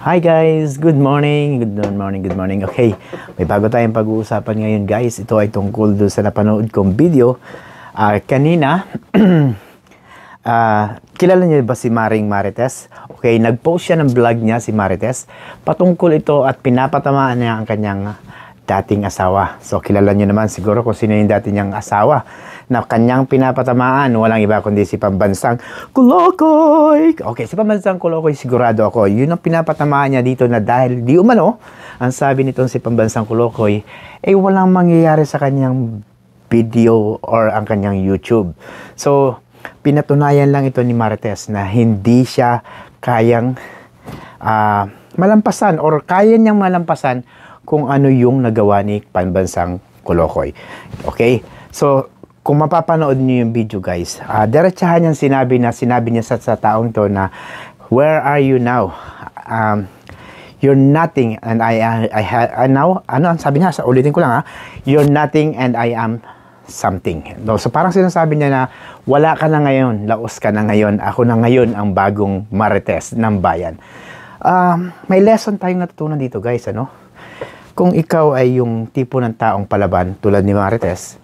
Hi guys! Good morning! Good morning. Okay, may bago tayong pag-uusapan ngayon guys. Ito ay tungkol doon sa napanood kong video. Kanina, kilala niyo ba si Maring Marites? Okay, nag-post siya ng vlog niya si Marites. Patungkol ito at pinapatamaan niya ang kanyang dating asawa. So, kilala niyo naman siguro kung sino yung dati niyang asawa na kanyang pinapatamaan. Walang iba kundi si Pambansang Kulokoy. Okay, si Pambansang Kulokoy, sigurado ako. Yun ang pinapatamaan niya dito na dahil di umano, ang sabi nitong si Pambansang Kulokoy, walang mangyayari sa kanyang video or ang kanyang YouTube. So, pinatunayan lang ito ni Marites na hindi siya kayang malampasan or kaya niyang malampasan kung ano yung nagawa ni Pambansang Kulokoy. Okay? So, kung mapapanood niyo yung video guys, diretsahan niyang sinabi niya sa taong to na, where are you now? You're nothing and I now, ano sabi niya? Ulitin ko lang you're nothing and I am something. No, so parang sinasabi niya na wala ka na ngayon, laos ka na ngayon, ako na ngayon ang bagong Marites ng bayan. May lesson tayong natutunan dito guys, ano? Kung ikaw ay yung tipo ng taong palaban tulad ni Marites,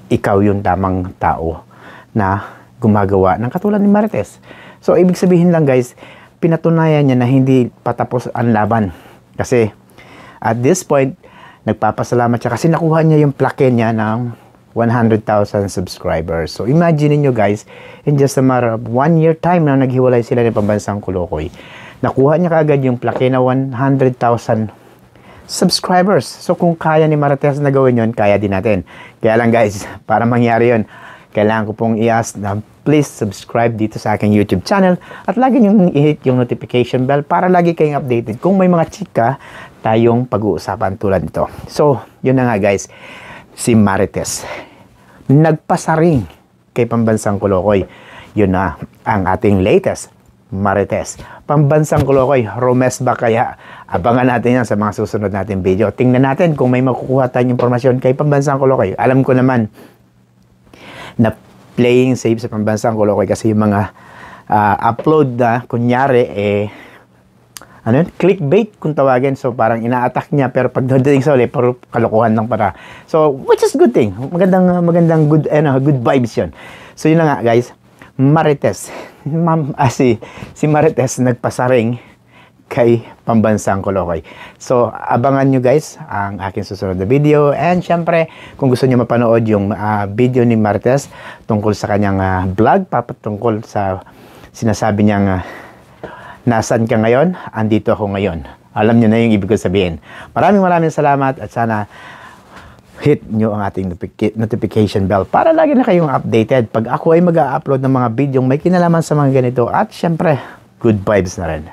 ikaw yung tamang tao na gumagawa ng katulad ni Marites. So, ibig sabihin lang guys, pinatunayan niya na hindi patapos ang laban. Kasi, at this point, nagpapasalamat siya kasi nakuha niya yung plaque niya ng 100,000 subscribers. So, imagine niyo guys, in just a matter of 1 year time na naghiwalay sila ni Pambansang Kulokoy, nakuha niya kaagad yung plaque na 100,000 subscribers. So, kung kaya ni Marites na gawin yun, kaya din natin. Kaya lang guys, para mangyari yun, kailangan ko pong i-ask na please subscribe dito sa aking YouTube channel at lagi nyo i-hit yung notification bell para lagi kayong updated kung may mga chika tayong pag-uusapan tulad nito. So, yun na nga guys, si Marites nagpasaring kay Pambansang Kulokoy. Yun na ang ating latest Marites. Pambansang Kulokoy, Romes ba kaya? Abangan natin yan sa mga susunod natin video. Tingnan natin kung may makukuha tayong impormasyon kay Pambansang Kulokoy. Alam ko naman na playing safe sa Pambansang Kulokoy kasi yung mga upload na kunyari clickbait kung tawagin. So parang ina-attack niya pero pag dating sa uli, puro kalokohan lang para. So which is good thing. Magandang good vibes yun. So yun na nga guys, Marites, si Marites nagpasaring kay Pambansang Kulokoy. So, abangan nyo guys ang aking susunod na video. And syempre, kung gusto nyo mapanood yung video ni Marites tungkol sa kanyang vlog, patungkol sa sinasabi niyang nasan ka ngayon, andito ako ngayon. Alam nyo na yung ibig ko sabihin. Maraming salamat at sana hit nyo ang ating notification bell para lagi na kayong updated pag ako ay mag-upload ng mga video may kinalaman sa mga ganito at syempre, good vibes na rin.